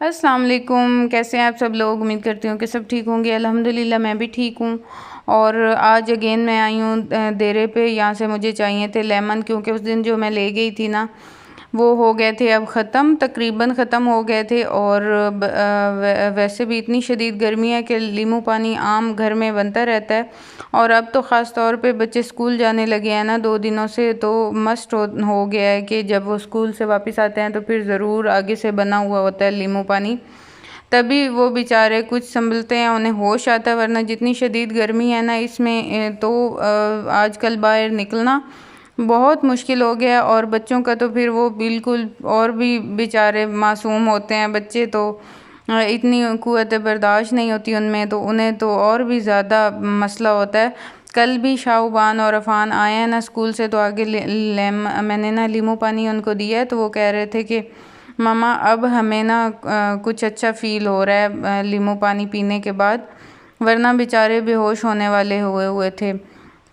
अस्सलाम वालेकुम। कैसे हैं आप सब लोग? उम्मीद करती हूँ कि सब ठीक होंगे। अल्हम्दुलिल्लाह मैं भी ठीक हूँ। और आज अगेन मैं आई हूँ देरे पे। यहाँ से मुझे चाहिए थे लेमन, क्योंकि उस दिन जो मैं ले गई थी ना वो हो गए थे, अब ख़त्म, तकरीबन ख़त्म हो गए थे। और वैसे भी इतनी शदीद गर्मी है कि नींबू पानी आम घर में बनता रहता है। और अब तो ख़ास तौर पे बच्चे स्कूल जाने लगे हैं ना 2 दिनों से, तो मस्ट हो गया है कि जब वो स्कूल से वापस आते हैं तो फिर ज़रूर आगे से बना हुआ होता है नींबू पानी, तभी वो बेचारे कुछ संभलते हैं, उन्हें होश आता है। वरना जितनी शदीद गर्मी है ना इसमें तो आजकल बाहर निकलना बहुत मुश्किल हो गया। और बच्चों का तो फिर वो बिल्कुल और भी बेचारे मासूम होते हैं बच्चे, तो इतनी क़ुव्वत बर्दाश्त नहीं होती उनमें, तो उन्हें तो और भी ज़्यादा मसला होता है। कल भी शाहबान और अफ़ान आए हैं ना स्कूल से, तो आगे मैंने ना नींबू पानी उनको दिया है, तो वो कह रहे थे कि मामा अब हमें ना कुछ अच्छा फ़ील हो रहा है नींबू पानी पीने के बाद, वरना बेचारे बेहोश होने वाले हुए थे।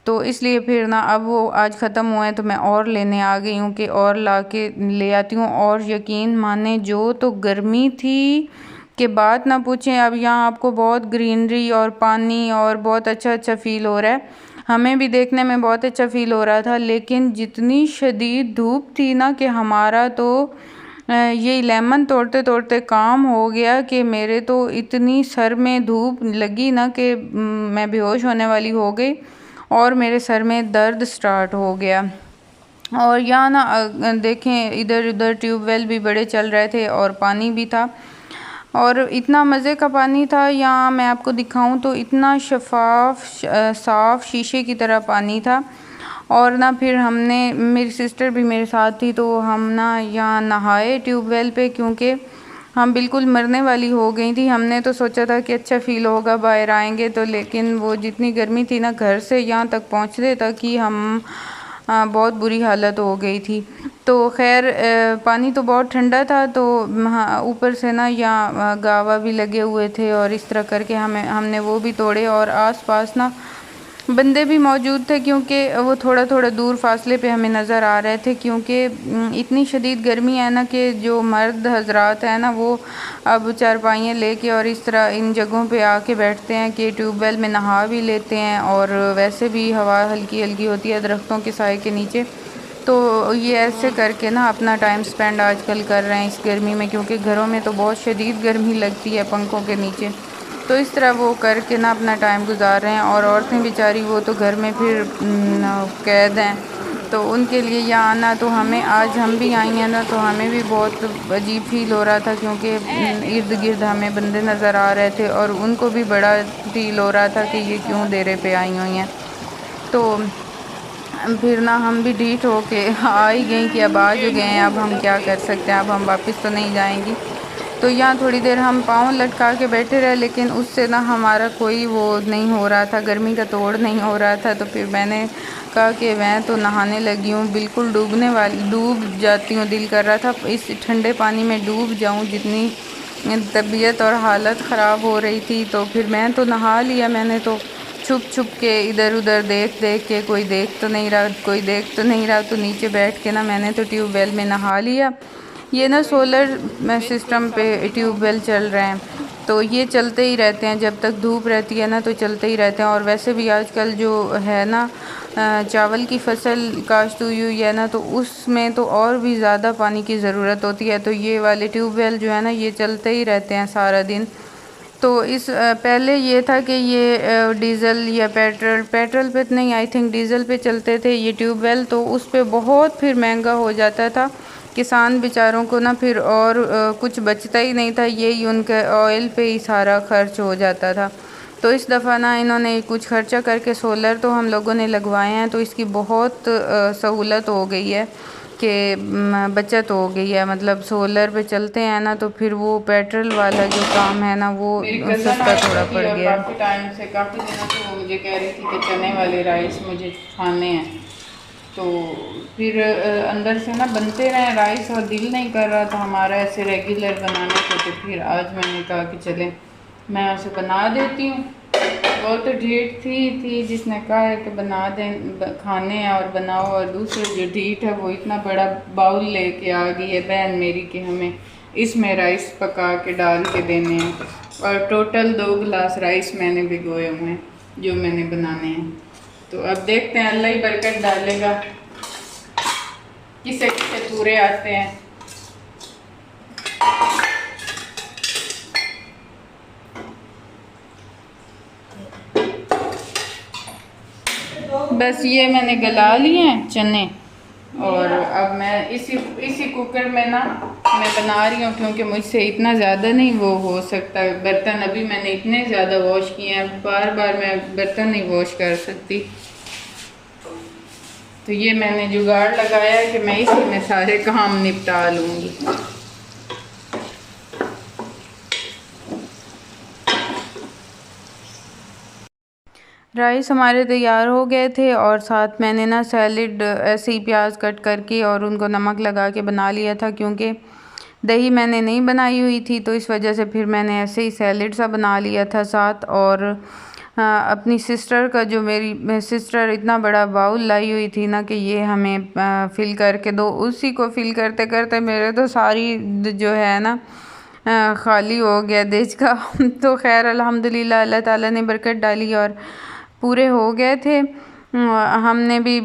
तो इसलिए फिर ना अब वो आज ख़त्म हुए हैं, तो मैं और लेने आ गई हूँ कि और ला के ले आती हूँ। और यकीन माने जो तो गर्मी थी कि बात ना पूछें। अब यहाँ आपको बहुत ग्रीनरी और पानी और बहुत अच्छा फ़ील हो रहा है, हमें भी देखने में बहुत अच्छा फ़ील हो रहा था। लेकिन जितनी शदीद धूप थी ना कि हमारा तो ये लेमन तोड़ते तोड़ते काम हो गया कि मेरे तो इतनी सर में धूप लगी ना कि मैं बेहोश होने वाली हो गई और मेरे सर में दर्द स्टार्ट हो गया। और यहाँ ना देखें इधर उधर ट्यूबवेल भी बड़े चल रहे थे और पानी भी था, और इतना मज़े का पानी था। यहाँ मैं आपको दिखाऊं तो इतना शफाफ साफ़ शीशे की तरह पानी था। और ना फिर हमने, मेरी सिस्टर भी मेरे साथ थी, तो हम ना यहाँ नहाए ट्यूबवेल पे, क्योंकि हम बिल्कुल मरने वाली हो गई थी। हमने तो सोचा था कि अच्छा फ़ील होगा बाहर आएंगे तो, लेकिन वो जितनी गर्मी थी ना घर से यहाँ तक पहुँचते तक ही हम बहुत बुरी हालत हो गई थी। तो खैर पानी तो बहुत ठंडा था, तो ऊपर से ना यहाँ गावा भी लगे हुए थे, और इस तरह करके हमने वो भी तोड़े। और आसपास ना बंदे भी मौजूद थे, क्योंकि वो थोड़ा थोड़ा दूर फासले पे हमें नज़र आ रहे थे, क्योंकि इतनी शदीद गर्मी है ना कि जो मर्द हजरात हैं ना वो अब चारपाइयाँ लेके और इस तरह इन जगहों पे आके बैठते हैं कि ट्यूबवेल में नहा भी लेते हैं, और वैसे भी हवा हल्की हल्की होती है दरख्तों के साए के नीचे। तो ये ऐसे करके ना अपना टाइम स्पेंड आजकल कर रहे हैं इस गर्मी में, क्योंकि घरों में तो बहुत शदीद गर्मी लगती है पंखों के नीचे। तो इस तरह वो करके ना अपना टाइम गुजार रहे हैं। और औरतें बेचारी वो तो घर में फिर कैद हैं, तो उनके लिए यहाँ आना, तो हमें आज हम भी आई हैं ना तो हमें भी बहुत अजीब फील हो रहा था, क्योंकि इर्द गिर्द हमें बंदे नज़र आ रहे थे और उनको भी बड़ा फील हो रहा था कि ये क्यों देरे पे आई हुई हैं। तो फिर ना हम भी ढीठ हो के आ ही गई कि अब आ जो गए हैं, अब हम क्या कर सकते हैं, अब हम वापस तो नहीं जाएंगी। तो यहाँ थोड़ी देर हम पाँव लटका के बैठे रहे, लेकिन उससे ना हमारा कोई वो नहीं हो रहा था, गर्मी का तोड़ नहीं हो रहा था। तो फिर मैंने कहा कि मैं तो नहाने लगी हूँ, बिल्कुल डूब जाती हूँ, दिल कर रहा था इस ठंडे पानी में डूब जाऊँ, जितनी तबीयत और हालत ख़राब हो रही थी। तो फिर मैं तो नहा लिया, मैंने तो छुप छुप के इधर उधर देख देख के, कोई देख तो नहीं रहा, तो नीचे बैठ के ना मैंने तो ट्यूबवेल में नहा लिया। ये ना सोलर सिस्टम पे ट्यूबवेल चल रहे हैं, तो ये चलते ही रहते हैं जब तक धूप रहती है ना, तो चलते ही रहते हैं। और वैसे भी आजकल जो है ना चावल की फसल काश्त हुई है ना, तो उसमें तो और भी ज़्यादा पानी की ज़रूरत होती है। तो ये वाले ट्यूबवेल जो है ना ये चलते ही रहते हैं सारा दिन। तो इस पहले ये था कि ये डीज़ल या पेट्रोल पे नहीं, आई थिंक डीज़ल पे चलते थे ये ट्यूबवेल, तो उस पे बहुत फिर महंगा हो जाता था किसान बेचारों को ना, फिर और कुछ बचता ही नहीं था, यही उनके ऑयल पे ही सारा खर्च हो जाता था। तो इस दफ़ा ना इन्होंने कुछ खर्चा करके सोलर तो हम लोगों ने लगवाए हैं, तो इसकी बहुत सहूलत हो गई है कि बचत हो गई है। मतलब सोलर पे चलते हैं ना तो फिर वो पेट्रोल वाला जो काम है ना वो सस्ता थोड़ा पड़ गया है। काफ़ी टाइम से, काफ़ी दिनों से वो मुझे कह रही थी कि चने वाले राइस मुझे खाने हैं, तो फिर अंदर से ना बनते रहे राइस और दिल नहीं कर रहा था हमारा ऐसे रेगुलर बनाने को। तो फिर आज मैंने कहा कि चलें मैं उसे बना देती हूँ। वो तो ढीठ थी जिसने कहा है कि बना दें, खाने हैं और बनाओ, और दूसरे जो ढीठ है वो इतना बड़ा बाउल लेके आ गई है बहन मेरी कि हमें इसमें राइस पका के डाल के देने हैं। और टोटल 2 गिलास राइस मैंने भिगोए हुए हैं जो मैंने बनाने हैं। तो अब देखते हैं, अल्लाह ही बरकत डालेगा, किसे किसे पूरे आते हैं। बस ये मैंने गला लिए हैं चने, और अब मैं इसी कुकर में ना मैं बना रही हूँ, क्योंकि मुझसे इतना ज़्यादा नहीं वो हो सकता। बर्तन अभी मैंने इतने ज़्यादा वॉश किए हैं, बार बार मैं बर्तन नहीं वॉश कर सकती। तो ये मैंने जुगाड़ लगाया है कि मैं इसी में सारे काम निपटा लूँगी। राइस हमारे तैयार हो गए थे, और साथ मैंने ना सैलेड ऐसे ही प्याज कट करके और उनको नमक लगा के बना लिया था, क्योंकि दही मैंने नहीं बनाई हुई थी, तो इस वजह से फिर मैंने ऐसे ही सैलेड सा बना लिया था साथ। और अपनी सिस्टर का, जो मेरी सिस्टर इतना बड़ा बाउल लाई हुई थी ना कि ये हमें फिल करके दो, उसी को फिल करते करते मेरे तो सारी जो है ना खाली हो गया देश का। तो खैर अल्हम्दुलिल्लाह अल्लाह ताला ने बरकत डाली और पूरे हो गए थे। हमने भी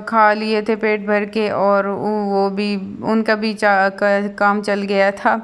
खा लिए थे पेट भर के, और वो भी उनका भी काम चल गया था।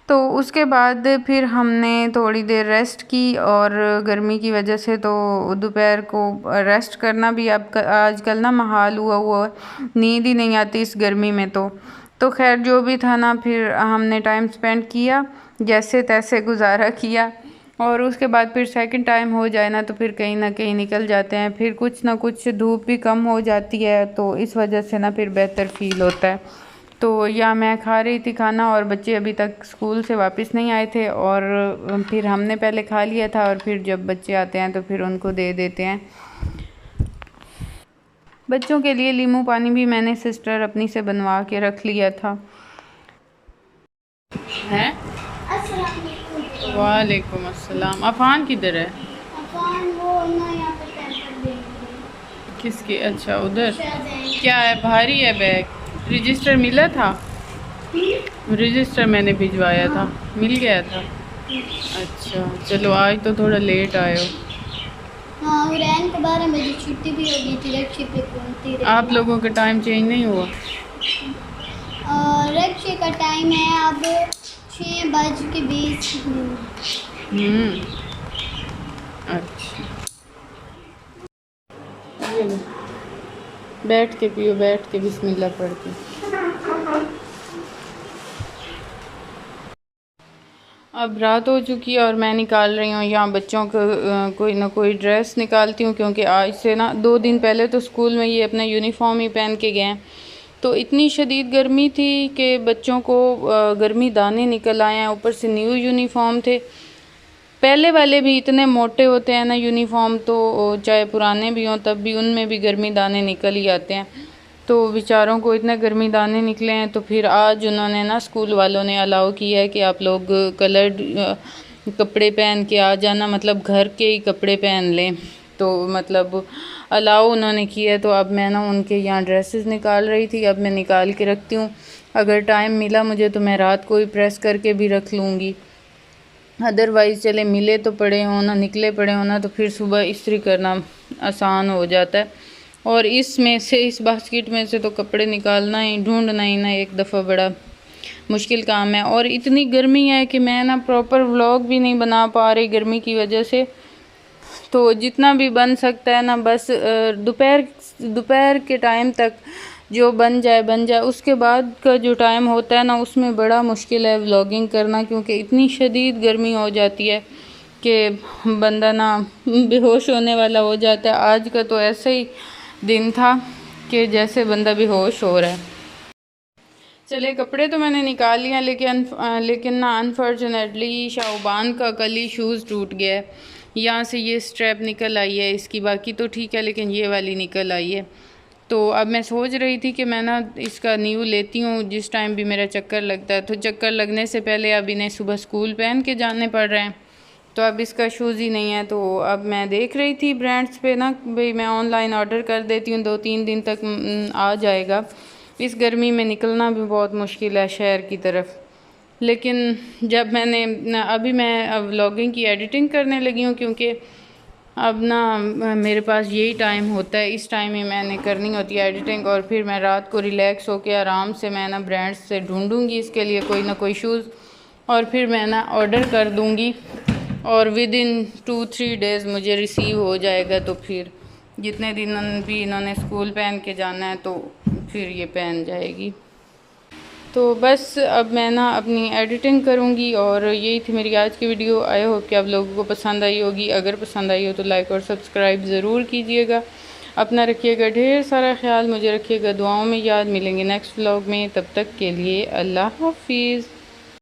तो उसके बाद फिर हमने थोड़ी देर रेस्ट की, और गर्मी की वजह से तो दोपहर को रेस्ट करना भी अब आजकल ना महाल हुआ, नींद ही नहीं आती इस गर्मी में। तो खैर जो भी था ना, फिर हमने टाइम स्पेंड किया, जैसे तैसे गुजारा किया। और उसके बाद फिर सेकंड टाइम हो जाए ना, तो फिर कहीं ना कहीं निकल जाते हैं, फिर कुछ ना कुछ धूप भी कम हो जाती है, तो इस वजह से ना फिर बेहतर फील होता है। तो या मैं खा रही थी खाना, और बच्चे अभी तक स्कूल से वापस नहीं आए थे, और फिर हमने पहले खा लिया था, और फिर जब बच्चे आते हैं तो फिर उनको दे देते हैं। बच्चों के लिए नींबू पानी भी मैंने सिस्टर अपनी से बनवा के रख लिया था। हैं? वालेकुम अस्सलाम। अफान किधर है? अफान वो ना यहाँ पे टेंशन दे रही है। किसकी? अच्छा उधर। क्या है, भारी है बैग? रजिस्टर मिला था? रजिस्टर मैंने भिजवाया था, मिल गया था। अच्छा चलो, आज तो थोड़ा लेट आए हो। हाँ, उड़ान के 12 बजे छुट्टी भी हो गई थी, रक्षे पे घूमती रही। आप लोगों का टाइम चेंज नहीं हुआ? रक्षे का टाइम है अब 6:20। अच्छा, ये लो, बैठ के पियो, बैठ के बिस्मिल्लाह पढ़ के। अब रात हो चुकी है और मैं निकाल रही हूँ यहाँ बच्चों को कोई ना कोई ड्रेस निकालती हूँ, क्योंकि आज से ना 2 दिन पहले तो स्कूल में ये अपना यूनिफॉर्म ही पहन के गए हैं। तो इतनी शदीद गर्मी थी कि बच्चों को गर्मी दाने निकल आए हैं, ऊपर से न्यू यूनिफॉर्म थे। पहले वाले भी इतने मोटे होते हैं ना यूनिफॉर्म, तो चाहे पुराने भी हों तब भी उनमें भी गर्मी दाने निकल ही आते हैं। तो बेचारों को इतने गर्मी दाने निकले हैं, तो फिर आज उन्होंने ना स्कूल वालों ने अलाउ किया है कि आप लोग कलर्ड कपड़े पहन के आ जाना, मतलब घर के ही कपड़े पहन लें। तो मतलब अलाउ उन्होंने किया है। तो अब मैं ना उनके यहाँ ड्रेसेस निकाल रही थी, अब मैं निकाल के रखती हूँ। अगर टाइम मिला मुझे तो मैं रात को ही प्रेस करके भी रख लूँगी, अदरवाइज़ चले मिले तो पड़े हों ना, निकले पड़े हों ना, तो फिर सुबह इस्त्री करना आसान हो जाता है। और इसमें से, इस बास्केट में से तो कपड़े निकालना ही, ढूंढना ही ना एक दफ़ा बड़ा मुश्किल काम है। और इतनी गर्मी है कि मैं ना प्रॉपर व्लॉग भी नहीं बना पा रही गर्मी की वजह से। तो जितना भी बन सकता है ना, बस दोपहर के टाइम तक जो बन जाए, उसके बाद का जो टाइम होता है ना, उसमें बड़ा मुश्किल है व्लॉगिंग करना, क्योंकि इतनी शदीद गर्मी हो जाती है कि बंदा ना बेहोश होने वाला हो जाता है। आज का तो ऐसे ही दिन था कि जैसे बंदा बेहोश हो रहा है। चले, कपड़े तो मैंने निकाल लिया, लेकिन ना अनफॉर्चुनेटली शाहबान का कल ही शूज़ टूट गया है। यहाँ से ये स्ट्रैप निकल आई है इसकी, बाकी तो ठीक है, लेकिन ये वाली निकल आई है। तो अब मैं सोच रही थी कि मैं ना इसका न्यू लेती हूँ जिस टाइम भी मेरा चक्कर लगता है। तो चक्कर लगने से पहले अब इन्हें सुबह स्कूल पहन के जाने पड़ रहे हैं, तो अब इसका शूज़ ही नहीं है। तो अब मैं देख रही थी ब्रांड्स पे ना, भाई मैं ऑनलाइन ऑर्डर कर देती हूँ, 2-3 दिन तक आ जाएगा। इस गर्मी में निकलना भी बहुत मुश्किल है शहर की तरफ। लेकिन जब मैंने अभी मैं व्लॉगिंग की एडिटिंग करने लगी हूँ, क्योंकि अब ना मेरे पास यही टाइम होता है, इस टाइम ही मैंने करनी होती है एडिटिंग। और फिर मैं रात को रिलैक्स होकर आराम से मैं ना ब्रांड्स से ढूंढूंगी इसके लिए कोई ना कोई शूज़, और फिर मैं ना ऑर्डर कर दूंगी और विद इन 2-3 डेज़ मुझे रिसीव हो जाएगा। तो फिर जितने दिन भी इन्होंने स्कूल पहन के जाना है तो फिर ये पहन जाएगी। तो बस अब मैं ना अपनी एडिटिंग करूँगी, और यही थी मेरी आज की वीडियो। आई होप कि आप लोगों को पसंद आई होगी। अगर पसंद आई हो तो लाइक और सब्सक्राइब ज़रूर कीजिएगा। अपना रखिएगा ढेर सारा ख्याल, मुझे रखिएगा दुआओं में याद। मिलेंगे नेक्स्ट व्लॉग में, तब तक के लिए अल्लाह हाफिज़।